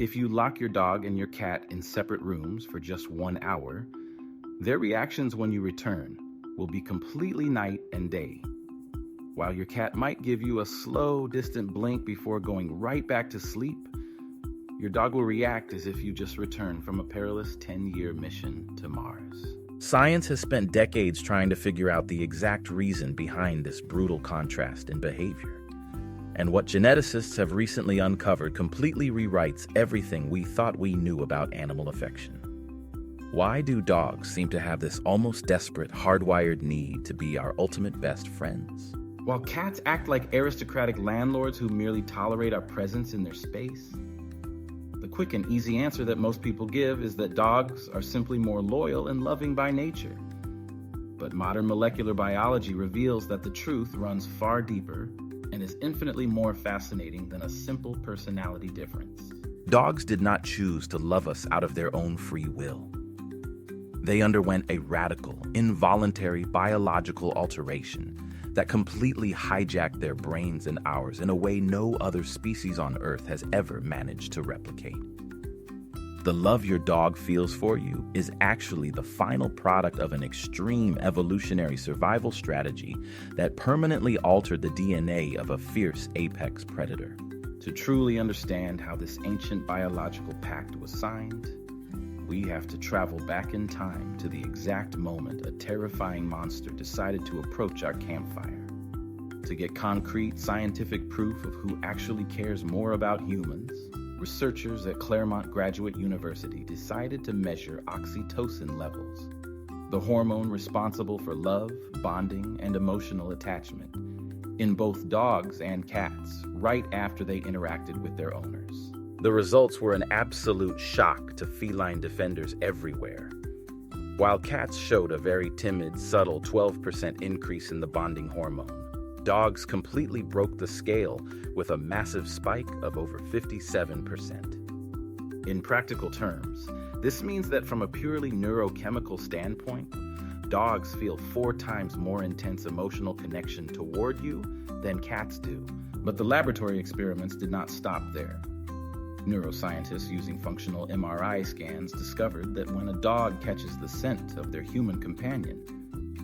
If you lock your dog and your cat in separate rooms for just 1 hour, their reactions when you return will be completely night and day. While your cat might give you a slow, distant blink before going right back to sleep, your dog will react as if you just returned from a perilous 10-year mission to Mars. Science has spent decades trying to figure out the exact reason behind this brutal contrast in behavior. And what geneticists have recently uncovered completely rewrites everything we thought we knew about animal affection. Why do dogs seem to have this almost desperate, hardwired need to be our ultimate best friends? While cats act like aristocratic landlords who merely tolerate our presence in their space, the quick and easy answer that most people give is that dogs are simply more loyal and loving by nature. But modern molecular biology reveals that the truth runs far deeper and is infinitely more fascinating than a simple personality difference. Dogs did not choose to love us out of their own free will. They underwent a radical, involuntary biological alteration that completely hijacked their brains and ours in a way no other species on Earth has ever managed to replicate. The love your dog feels for you is actually the final product of an extreme evolutionary survival strategy that permanently altered the DNA of a fierce apex predator. To truly understand how this ancient biological pact was signed, we have to travel back in time to the exact moment a terrifying monster decided to approach our campfire. To get concrete scientific proof of who actually cares more about humans, researchers at Claremont Graduate University decided to measure oxytocin levels, the hormone responsible for love, bonding, and emotional attachment, in both dogs and cats right after they interacted with their owners. The results were an absolute shock to feline defenders everywhere. While cats showed a very timid, subtle 12% increase in the bonding hormone, dogs completely broke the scale with a massive spike of over 57%. In practical terms, this means that from a purely neurochemical standpoint, dogs feel 4 times more intense emotional connection toward you than cats do. But the laboratory experiments did not stop there. Neuroscientists using functional MRI scans discovered that when a dog catches the scent of their human companion,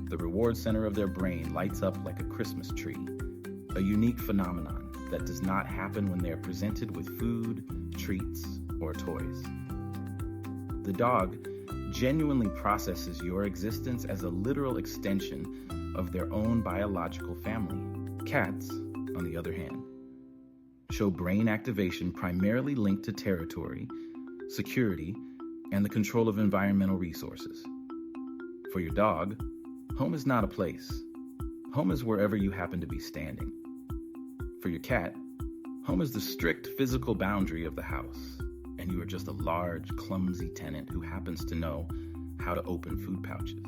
the reward center of their brain lights up like a Christmas tree, a unique phenomenon that does not happen when they are presented with food, treats, or toys. The dog genuinely processes your existence as a literal extension of their own biological family. Cats, on the other hand, show brain activation primarily linked to territory, security, and the control of environmental resources. For your dog, home is not a place. Home is wherever you happen to be standing. For your cat, home is the strict physical boundary of the house, and you are just a large, clumsy tenant who happens to know how to open food pouches.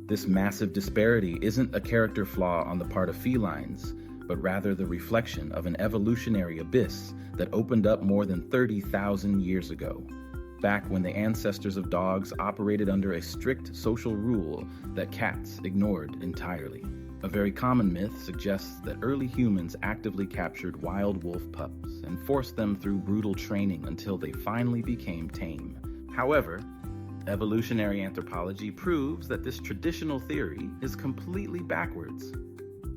This massive disparity isn't a character flaw on the part of felines, but rather the reflection of an evolutionary abyss that opened up more than 30,000 years ago, back when the ancestors of dogs operated under a strict social rule that cats ignored entirely. A very common myth suggests that early humans actively captured wild wolf pups and forced them through brutal training until they finally became tame. However, evolutionary anthropology proves that this traditional theory is completely backwards.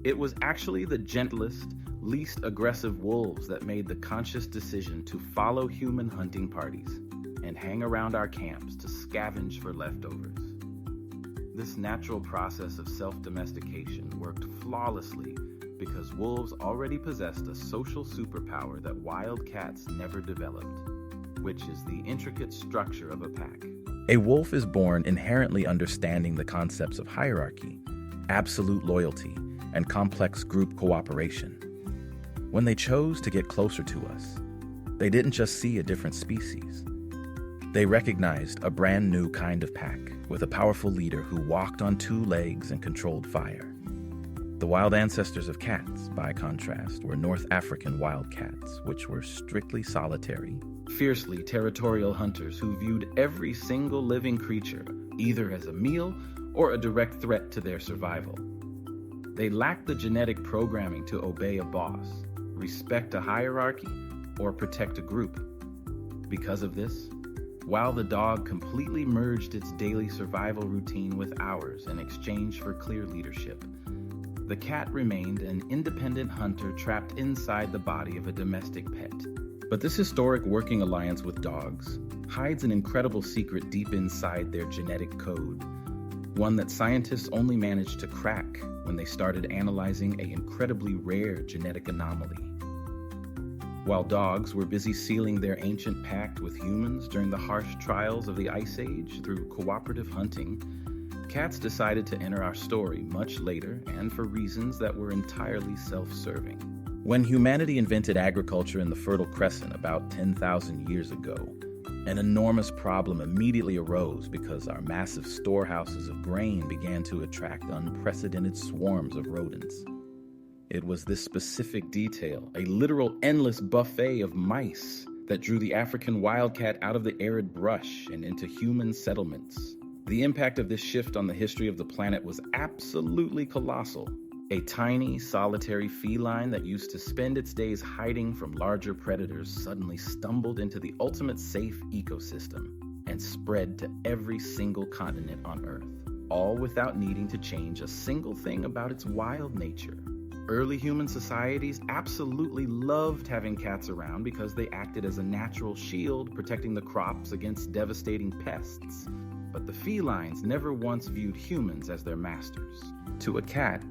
It was actually the gentlest, least aggressive wolves that made the conscious decision to follow human hunting parties and hang around our camps to scavenge for leftovers. This natural process of self-domestication worked flawlessly because wolves already possessed a social superpower that wild cats never developed, which is the intricate structure of a pack. A wolf is born inherently understanding the concepts of hierarchy, absolute loyalty, and complex group cooperation. When they chose to get closer to us, they didn't just see a different species. They recognized a brand new kind of pack with a powerful leader who walked on 2 legs and controlled fire. The wild ancestors of cats, by contrast, were North African wildcats, which were strictly solitary, fiercely territorial hunters who viewed every single living creature either as a meal or a direct threat to their survival. They lacked the genetic programming to obey a boss, respect a hierarchy, or protect a group. Because of this, while the dog completely merged its daily survival routine with ours in exchange for clear leadership, the cat remained an independent hunter trapped inside the body of a domestic pet. But this historic working alliance with dogs hides an incredible secret deep inside their genetic code, one that scientists only managed to crack when they started analyzing an incredibly rare genetic anomaly. While dogs were busy sealing their ancient pact with humans during the harsh trials of the Ice Age through cooperative hunting, cats decided to enter our story much later and for reasons that were entirely self-serving. When humanity invented agriculture in the Fertile Crescent about 10,000 years ago, an enormous problem immediately arose because our massive storehouses of grain began to attract unprecedented swarms of rodents. It was this specific detail, a literal endless buffet of mice, that drew the African wildcat out of the arid brush and into human settlements. The impact of this shift on the history of the planet was absolutely colossal. A tiny, solitary feline that used to spend its days hiding from larger predators suddenly stumbled into the ultimate safe ecosystem and spread to every single continent on Earth, all without needing to change a single thing about its wild nature. Early human societies absolutely loved having cats around because they acted as a natural shield, protecting the crops against devastating pests. But the felines never once viewed humans as their masters. To a cat,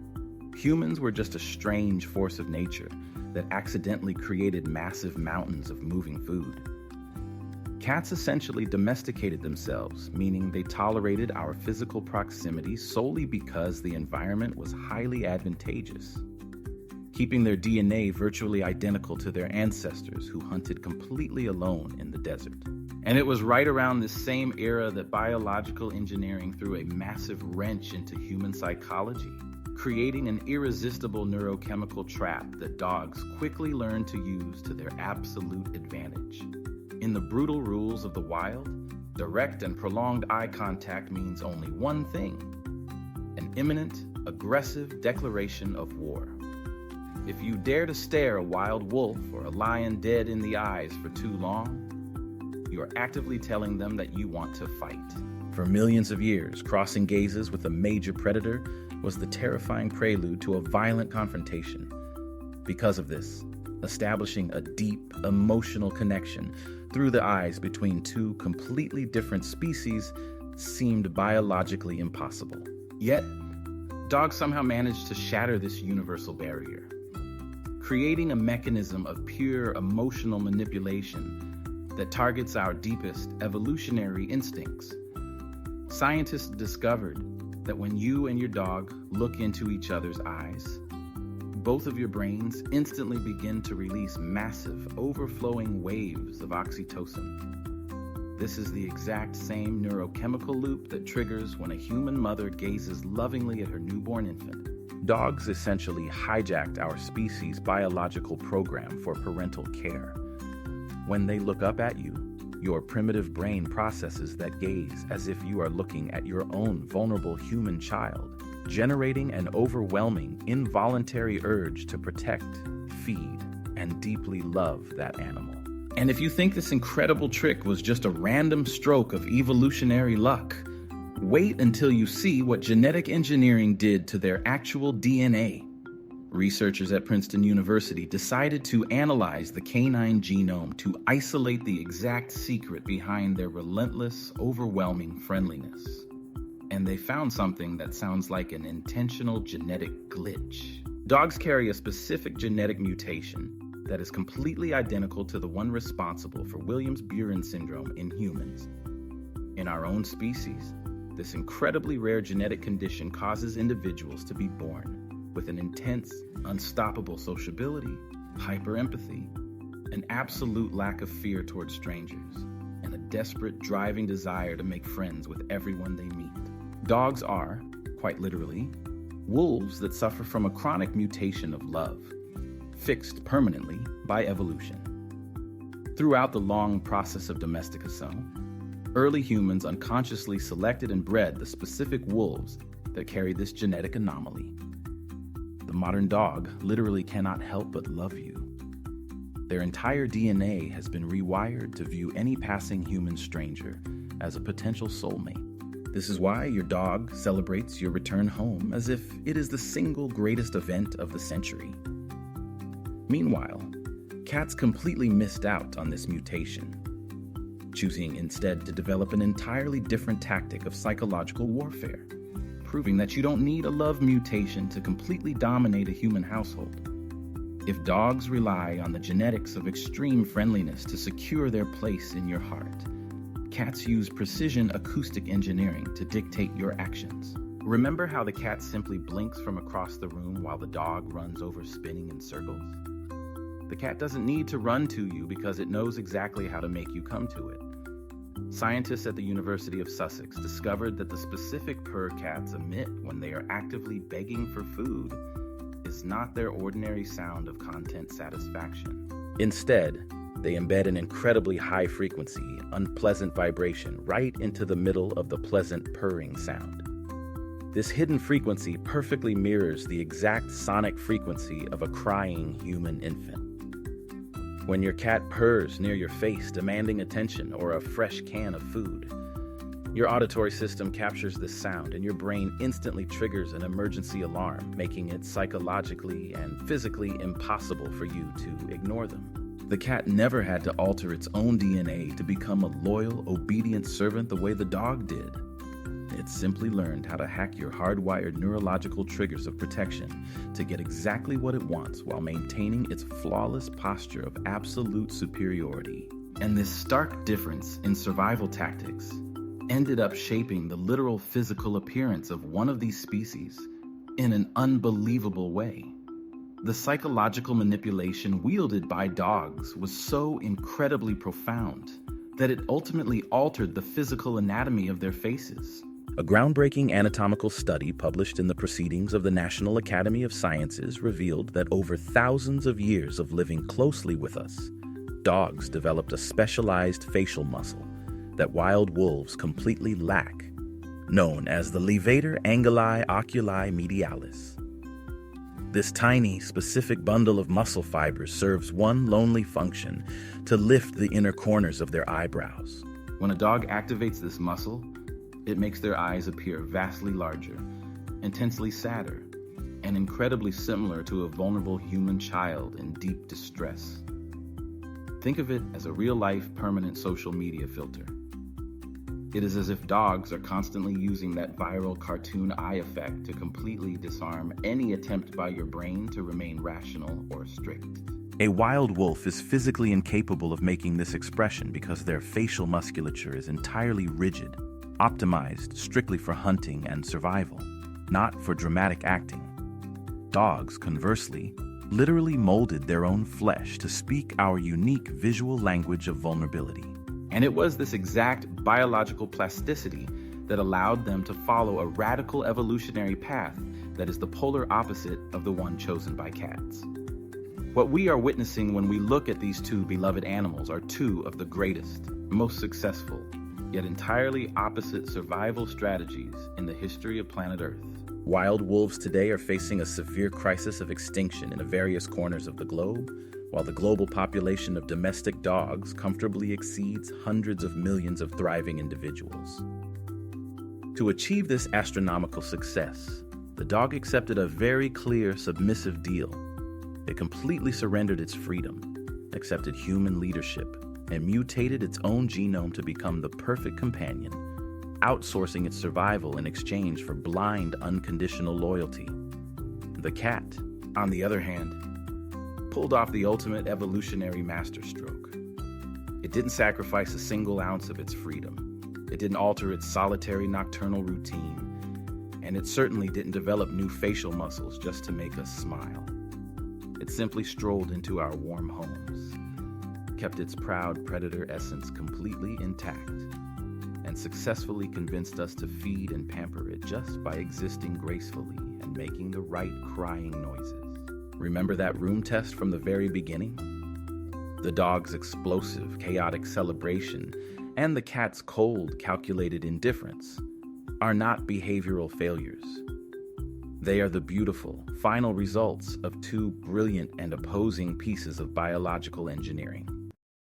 humans were just a strange force of nature that accidentally created massive mountains of moving food. Cats essentially domesticated themselves, meaning they tolerated our physical proximity solely because the environment was highly advantageous, keeping their DNA virtually identical to their ancestors who hunted completely alone in the desert. And it was right around this same era that biological engineering threw a massive wrench into human psychology, creating an irresistible neurochemical trap that dogs quickly learned to use to their absolute advantage. In the brutal rules of the wild, direct and prolonged eye contact means only one thing: an imminent, aggressive declaration of war. If you dare to stare a wild wolf or a lion dead in the eyes for too long, you are actively telling them that you want to fight. For millions of years, crossing gazes with a major predator was the terrifying prelude to a violent confrontation. Because of this, establishing a deep, emotional connection through the eyes between two completely different species seemed biologically impossible. Yet, dogs somehow managed to shatter this universal barrier, creating a mechanism of pure emotional manipulation that targets our deepest evolutionary instincts. Scientists discovered that when you and your dog look into each other's eyes, both of your brains instantly begin to release massive, overflowing waves of oxytocin. This is the exact same neurochemical loop that triggers when a human mother gazes lovingly at her newborn infant. Dogs essentially hijacked our species' biological program for parental care. When they look up at you, your primitive brain processes that gaze as if you are looking at your own vulnerable human child, generating an overwhelming, involuntary urge to protect, feed, and deeply love that animal. And if you think this incredible trick was just a random stroke of evolutionary luck, wait until you see what genetic engineering did to their actual DNA. Researchers at Princeton University decided to analyze the canine genome to isolate the exact secret behind their relentless, overwhelming friendliness. And they found something that sounds like an intentional genetic glitch. Dogs carry a specific genetic mutation that is completely identical to the one responsible for Williams-Beuren syndrome in humans. In our own species, this incredibly rare genetic condition causes individuals to be born with an intense, unstoppable sociability, hyper-empathy, an absolute lack of fear towards strangers, and a desperate, driving desire to make friends with everyone they meet. Dogs are, quite literally, wolves that suffer from a chronic mutation of love, fixed permanently by evolution. Throughout the long process of domestication, early humans unconsciously selected and bred the specific wolves that carry this genetic anomaly. The modern dog literally cannot help but love you. Their entire DNA has been rewired to view any passing human stranger as a potential soulmate. This is why your dog celebrates your return home as if it is the single greatest event of the century. Meanwhile, cats completely missed out on this mutation, choosing instead to develop an entirely different tactic of psychological warfare, proving that you don't need a love mutation to completely dominate a human household. If dogs rely on the genetics of extreme friendliness to secure their place in your heart, cats use precision acoustic engineering to dictate your actions. Remember how the cat simply blinks from across the room while the dog runs over spinning in circles? The cat doesn't need to run to you because it knows exactly how to make you come to it. Scientists at the University of Sussex discovered that the specific purr cats emit when they are actively begging for food is not their ordinary sound of content satisfaction. Instead, they embed an incredibly high frequency, unpleasant vibration right into the middle of the pleasant purring sound. This hidden frequency perfectly mirrors the exact sonic frequency of a crying human infant. When your cat purrs near your face demanding attention or a fresh can of food, your auditory system captures this sound and your brain instantly triggers an emergency alarm, making it psychologically and physically impossible for you to ignore them. The cat never had to alter its own DNA to become a loyal, obedient servant the way the dog did. It simply learned how to hack your hardwired neurological triggers of protection to get exactly what it wants while maintaining its flawless posture of absolute superiority. And this stark difference in survival tactics ended up shaping the literal physical appearance of one of these species in an unbelievable way. The psychological manipulation wielded by dogs was so incredibly profound that it ultimately altered the physical anatomy of their faces. A groundbreaking anatomical study published in the Proceedings of the National Academy of Sciences revealed that over thousands of years of living closely with us, dogs developed a specialized facial muscle that wild wolves completely lack, known as the levator anguli oculi medialis. This tiny, specific bundle of muscle fibers serves one lonely function: to lift the inner corners of their eyebrows. When a dog activates this muscle, it makes their eyes appear vastly larger, intensely sadder, and incredibly similar to a vulnerable human child in deep distress. Think of it as a real-life, permanent social media filter. It is as if dogs are constantly using that viral cartoon eye effect to completely disarm any attempt by your brain to remain rational or strict. A wild wolf is physically incapable of making this expression because their facial musculature is entirely rigid, optimized strictly for hunting and survival, not for dramatic acting. Dogs, conversely, literally molded their own flesh to speak our unique visual language of vulnerability. And it was this exact biological plasticity that allowed them to follow a radical evolutionary path that is the polar opposite of the one chosen by cats. What we are witnessing when we look at these two beloved animals are two of the greatest, most successful, yet entirely opposite survival strategies in the history of planet Earth. Wild wolves today are facing a severe crisis of extinction in various corners of the globe, while the global population of domestic dogs comfortably exceeds hundreds of millions of thriving individuals. To achieve this astronomical success, the dog accepted a very clear submissive deal. It completely surrendered its freedom, accepted human leadership, and mutated its own genome to become the perfect companion, outsourcing its survival in exchange for blind, unconditional loyalty. The cat, on the other hand, pulled off the ultimate evolutionary masterstroke. It didn't sacrifice a single ounce of its freedom. It didn't alter its solitary nocturnal routine, and it certainly didn't develop new facial muscles just to make us smile. It simply strolled into our warm homes, kept its proud predator essence completely intact, and successfully convinced us to feed and pamper it just by existing gracefully and making the right crying noises. Remember that room test from the very beginning? The dog's explosive, chaotic celebration and the cat's cold, calculated indifference are not behavioral failures. They are the beautiful, final results of two brilliant and opposing pieces of biological engineering.